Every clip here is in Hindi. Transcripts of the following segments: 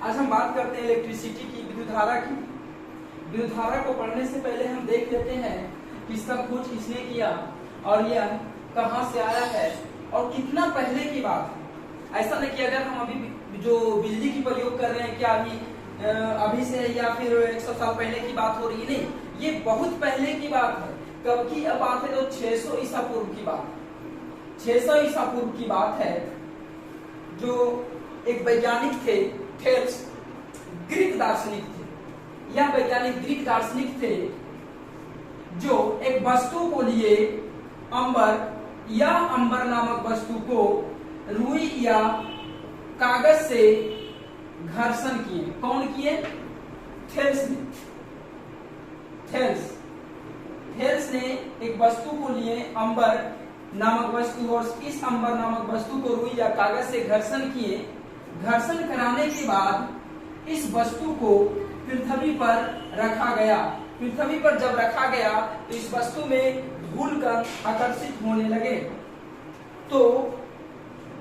आज हम बात करते हैं इलेक्ट्रिसिटी की, विद्युत धारा की। विद्युत धारा को पढ़ने से पहले हम देख लेते हैं कि इसका खोज किसने किया और यह कहां से आया है और कितना पहले की बात है। ऐसा नहीं कि अगर हम अभी जो बिजली की प्रयोग कर रहे हैं क्या अभी से या फिर 100 साल पहले की बात हो रही है, नहीं, ये बहुत पहले की बात है। कब की अब बात है? तो 600 ईसा पूर्व की बात, 600 ईसा पूर्व की बात है। जो एक वैज्ञानिक थे, थेल्स, ग्रीक दार्शनिक थे। यह वैज्ञानिक ग्रीक दार्शनिक थे जो एक वस्तु को लिए अंबर या अंबर नामक वस्तु को रुई या कागज से घर्षण किए। कौन किए? थेल्स ने। थेल्स ने एक वस्तु को लिए अंबर नामक वस्तु और इस अंबर नामक वस्तु को रुई या कागज से घर्षण किए। घर्षण कराने के बाद इस वस्तु को पृथ्वी पर रखा गया। पृथ्वी पर जब रखा गया तो इस वस्तु में धूलकण आकर्षित होने लगे। तो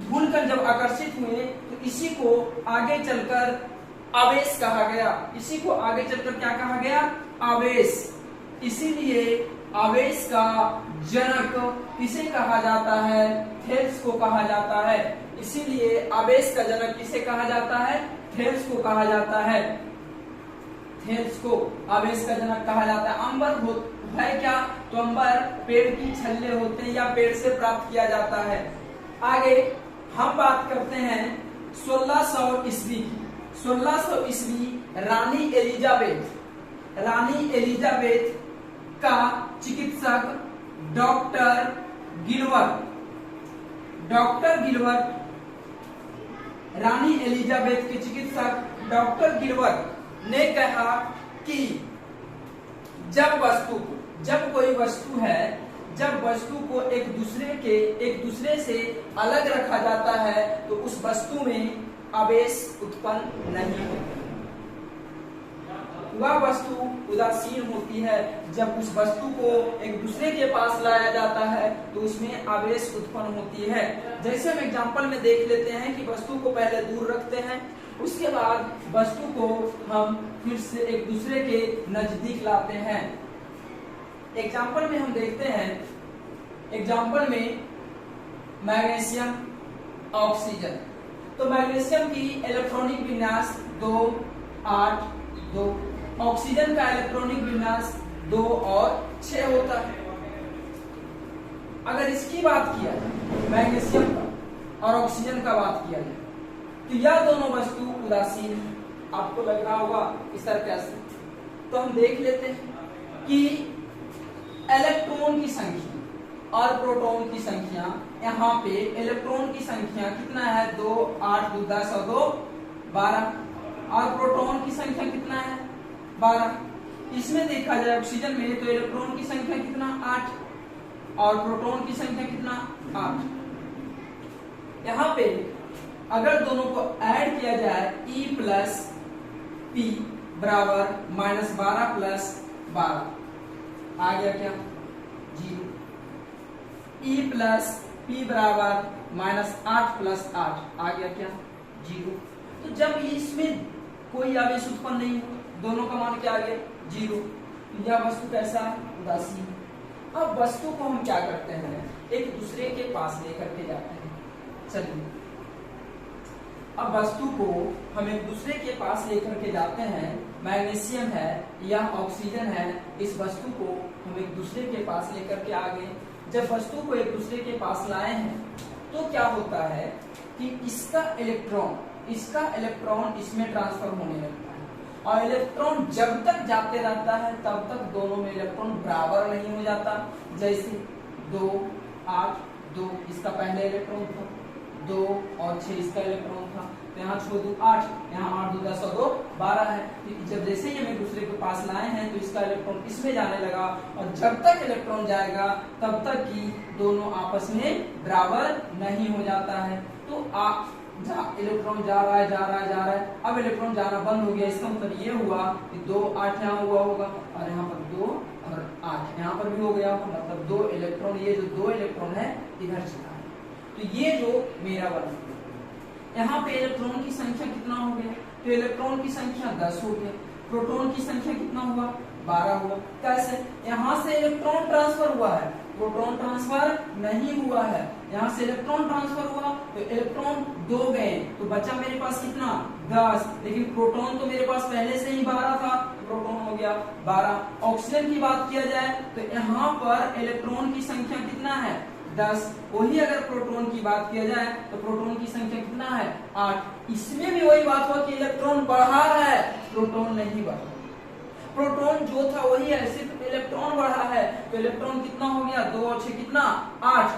धूलकण जब आकर्षित हुए तो इसी को आगे चलकर आवेश कहा गया। इसी को आगे चलकर क्या कहा गया? आवेश। इसीलिए आवेश का जनक किसे कहा जाता है? थेल्स को कहा जाता है। इसीलिए आवेश का जनक किसे कहा जाता है? थेल्स को कहा जाता है। थेल्स को आवेश का जनक कहा जाता है। अंबर है क्या? तो अंबर पेड़ की छल्ले होते हैं या पेड़ से प्राप्त किया जाता है। आगे हम बात करते हैं 1600 ईस्वी की। 1600 ईस्वी रानी एलिजाबेथ का चिकित्सक डॉक्टर गिलवर्ट, रानी एलिजाबेथ के चिकित्सक डॉक्टर गिलवर्ट ने कहा कि जब कोई वस्तु है, जब वस्तु को एक दूसरे से अलग रखा जाता है तो उस वस्तु में आवेश उत्पन्न नहीं होता। वह वस्तु उदासीन होती है। जब उस वस्तु को एक दूसरे के पास लाया जाता है तो उसमें आवेश उत्पन्न होती है। जैसे हम एग्जांपल में देख लेते हैं कि वस्तु को पहले दूर रखते हैं, उसके बाद वस्तु को हम फिर से एक दूसरे के नजदीक लाते हैं। एग्जांपल में हम देखते हैं, एग्जांपल में मैग्नीशियम, ऑक्सीजन। तो मैग्नीशियम की इलेक्ट्रॉनिक विन्यास 2, 8, 2। ऑक्सीजन का इलेक्ट्रॉनिक विन्यास 2 और 6 होता है। अगर इसकी बात किया जाए, मैग्नीशियम का और ऑक्सीजन का बात किया जाए, तो यह दोनों वस्तु उदासीन है। आपको लग रहा होगा कि सर कैसे? तो हम देख लेते हैं कि इलेक्ट्रॉन की संख्या और प्रोटॉन की संख्या, यहाँ पे इलेक्ट्रॉन की संख्या कितना है? 2, 8, 2, 10 और 2, 12। और प्रोटॉन की संख्या कितना है? 12। इसमें देखा जाए ऑक्सीजन में तो इलेक्ट्रॉन की संख्या कितना? 8 और प्रोटॉन की संख्या कितना? 8। यहाँ पे अगर दोनों को ऐड किया जाए E प्लस P बराबर -12 प्लस 12 आ गया क्या? 0। E प्लस P बराबर -8 प्लस 8 आ गया क्या? 0। तो जब इसमें कोई आवेश उत्पन्न नहीं हुआ, दोनों का मान क्या आ गया? 0। यह वस्तु कैसा है? उदासीन। अब वस्तु को हम क्या करते हैं? एक दूसरे के पास लेकर के जाते हैं। चलिए, अब वस्तु को हम एक दूसरे के पास लेकर के जाते हैं। मैग्नीशियम है या ऑक्सीजन है, इस वस्तु को हम एक दूसरे के पास लेकर के आ गए। जब वस्तु को एक दूसरे के पास लाए हैं तो क्या होता है कि इसका इलेक्ट्रॉन इसमें ट्रांसफर होने लगता है और इलेक्ट्रॉन जब तक जाते रहता है तब तक दोनों में इलेक्ट्रॉन बराबर नहीं हो जाता। जैसे 2, 8, 2 इसका पहले इलेक्ट्रॉन था, 2 और 6 इसका इलेक्ट्रॉन था। तो यहाँ 6, 2, 8, यहाँ 8, 2, 10 और 2, 12 है। तो जब जैसे ही हम एक दूसरे के पास लाए हैं तो इसका इलेक्ट्रॉन इसमें जाने लगा और जब तक इलेक्ट्रॉन जाएगा तब तक कि दोनों आपस में बराबर नहीं हो जाता है। तो इलेक्ट्रॉन जा रहा है। अब इलेक्ट्रॉन जाना बंद हो गया। इसका मतलब ये हुआ कि 2, 8 यहाँ हुआ होगा और यहाँ पर 2 और 8 यहाँ पर भी हो गया। मतलब 2 इलेक्ट्रॉन, ये जो 2 इलेक्ट्रॉन है इधर चला है। तो ये जो मेरा बना, यहाँ पे इलेक्ट्रॉन की संख्या कितना हो गया? तो तो इलेक्ट्रॉन की संख्या 10 हो गया। प्रोटॉन की संख्या कितना हुआ? 12 हुआ। कैसे? यहाँ से इलेक्ट्रॉन ट्रांसफर हुआ है, प्रोटॉन ट्रांसफर नहीं हुआ है। यहाँ से इलेक्ट्रॉन ट्रांसफर हुआ तो इलेक्ट्रॉन 2 गए तो बचा मेरे पास कितना? 10। लेकिन प्रोटॉन तो मेरे पास पहले से ही 12 था, प्रोटॉन हो गया 12। ऑक्सीजन की बात किया जाए तो यहाँ पर इलेक्ट्रॉन की संख्या कितना है? 10। वही अगर प्रोटॉन की बात किया जाए तो प्रोटॉन की संख्या कितना है? 8। इसमें भी वही बात हुआ कि इलेक्ट्रॉन बढ़ा है, प्रोटॉन नहीं बढ़ा। प्रोटॉन जो था वही है, सिर्फ इलेक्ट्रॉन बढ़ा है। तो इलेक्ट्रॉन कितना हो गया? 2 और 6 कितना? 8।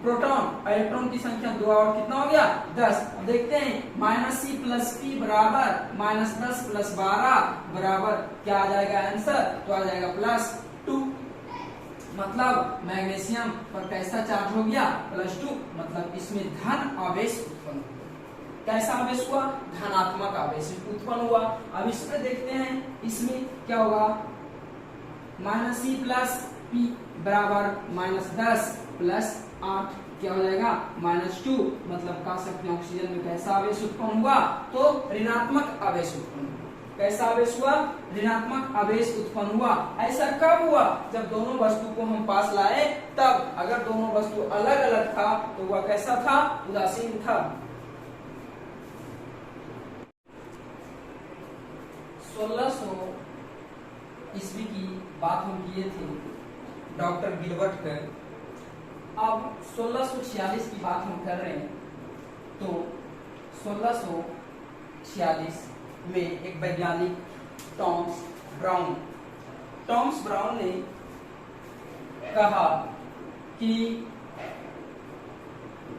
प्रोटॉन इलेक्ट्रॉन की संख्या 2 और कितना हो गया? 10। अब देखते हैं -C + P बराबर -10 + 12 बराबर क्या आ जाएगा आंसर? तो आ जाएगा +2। मतलब मैग्नीशियम पर कैसा चार्ज हो गया? +2। मतलब इसमें धन आवेश उत्पन्न हुआ। कैसा आवेश हुआ? धनात्मक आवेश उत्पन्न हुआ। अब इसमें देखते हैं इसमें क्या होगा? -C + P बराबर -10 + 8 क्या हो जाएगा? -2। मतलब कह सकते हैं ऑक्सीजन में कैसा आवेश उत्पन्न हुआ? तो ऋणात्मक आवेश उत्पन्न हुआ। कैसा आवेश हुआ? ऋणात्मक आवेश उत्पन्न हुआ। ऐसा कब हुआ? जब दोनों वस्तु को हम पास लाए तब। अगर दोनों वस्तु अलग अलग था तो वह कैसा था? उदासीन था। 1600 ईस्वी की बात हम किए थे डॉक्टर गिलबर्ट कर। अब 1646 की बात हम कर रहे हैं। तो 1646 में एक वैज्ञानिक टॉमस ब्राउन ने कहा कि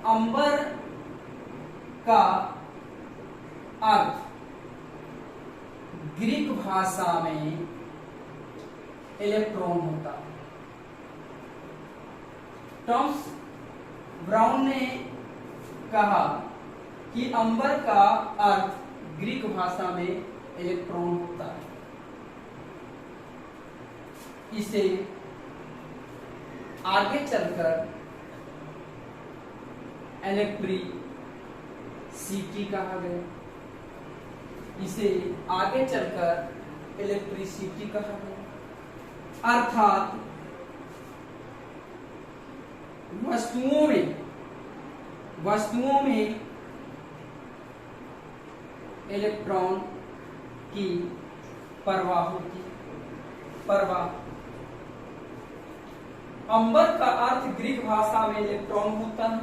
अंबर का अर्थ ग्रीक भाषा में इलेक्ट्रॉन होता है। टॉमस ब्राउन ने कहा कि अंबर का अर्थ ग्रीक भाषा में इलेक्ट्रॉन होता है। इसे आगे चलकर इलेक्ट्रिसिटी कहा गया। इसे आगे चलकर इलेक्ट्रिसिटी कहा गया। अर्थात वस्तुओं में इलेक्ट्रॉन की परवाह होती है। अंबर का अर्थ ग्रीक भाषा में इलेक्ट्रॉन होता है।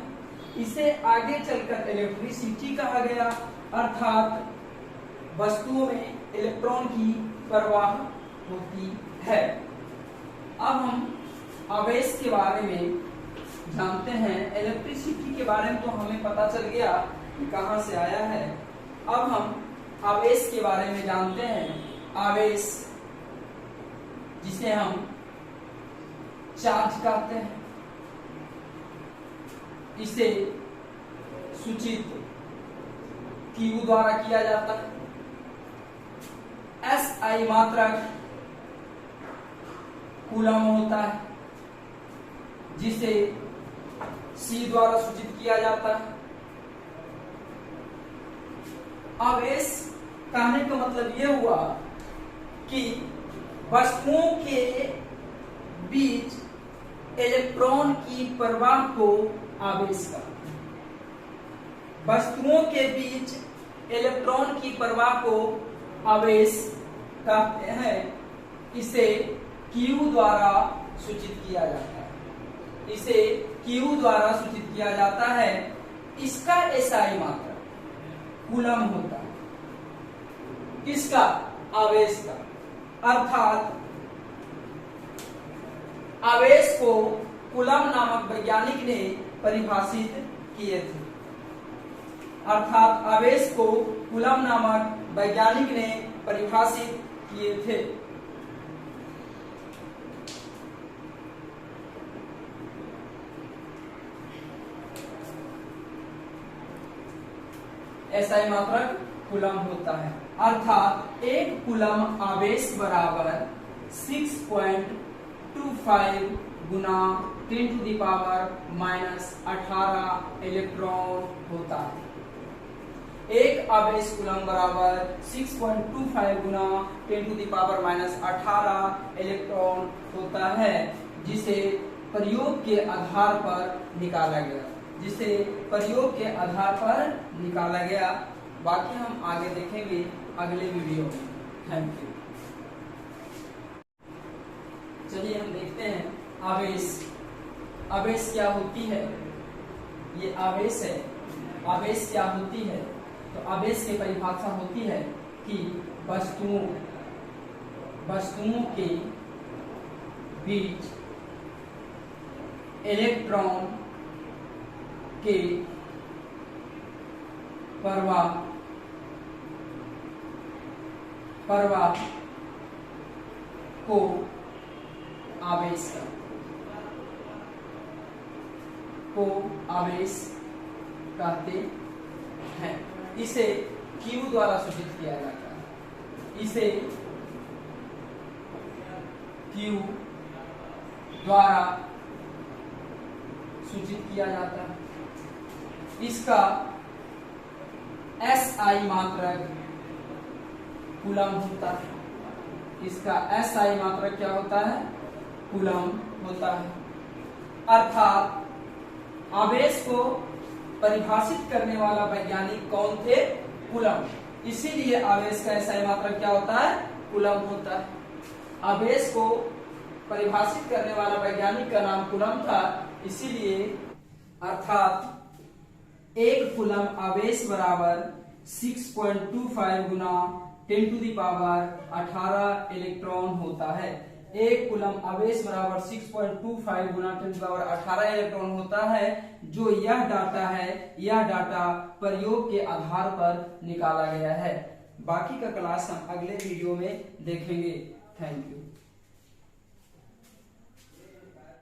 इसे आगे चलकर इलेक्ट्रिसिटी कहा गया। अर्थात वस्तुओं में इलेक्ट्रॉन की परवाह होती है। अब हम आवेश के बारे में जानते हैं। इलेक्ट्रिसिटी के बारे में तो हमें पता चल गया कि कहां से आया है। अब हम आवेश के बारे में जानते हैं। आवेश जिसे हम चार्ज कहते हैं, इसे सूचित Q द्वारा किया जाता है। SI मात्रक कूलम होता है, जिसे C द्वारा सूचित किया जाता है। आवेश कहने का मतलब यह हुआ कि वस्तुओं के बीच इलेक्ट्रॉन की प्रवाह को आवेश कहते हैं। वस्तुओं के बीच इलेक्ट्रॉन की प्रवाह को आवेश कहते हैं। इसे Q द्वारा सूचित किया जाता है। इसे Q द्वारा सूचित किया जाता है। इसका SI मात्रक कूलम होता है। किसका? आवेश का। अर्थात आवेश को कूलम नामक वैज्ञानिक ने परिभाषित किए थे। अर्थात आवेश को कूलम नामक वैज्ञानिक ने परिभाषित किए थे। SI मात्रक कूलम होता है। अर्थात 1 कूलम आवेश बराबर 6.25 गुना 10⁻⁻18 इलेक्ट्रॉन होता है। एक आवेश कूलम बराबर 6.25 गुना 10⁻⁻18 इलेक्ट्रॉन होता है, जिसे प्रयोग के आधार पर निकाला गया। बाकी हम आगे देखेंगे अगले वीडियो में। Thank you. चलिए हम देखते हैं आवेश क्या होती है। ये आवेश है। आवेश क्या होती है? तो आवेश की परिभाषा होती है कि वस्तुओं के बीच इलेक्ट्रॉन के प्रवाह को आवेश कहते हैं। इसे Q द्वारा सूचित किया जाता है। इसे Q द्वारा सूचित किया जाता है। इसका SI मात्रक कूलम होता है। इसका SI मात्रक क्या होता है? कूलम होता है। अर्थात आवेश को परिभाषित करने वाला वैज्ञानिक कौन थे? कूलम। इसीलिए आवेश का SI मात्रक क्या होता है? कूलम होता है। आवेश को परिभाषित करने वाला वैज्ञानिक का नाम कूलम था, इसीलिए अर्थात एक कूलम आवेश बराबर 6.25 गुना 10⁻18 इलेक्ट्रॉन होता है। एक कूलम आवेश बराबर 6.25 गुना 10⁻18 इलेक्ट्रॉन होता है। जो यह डाटा प्रयोग के आधार पर निकाला गया है। बाकी का क्लास हम अगले वीडियो में देखेंगे। Thank you.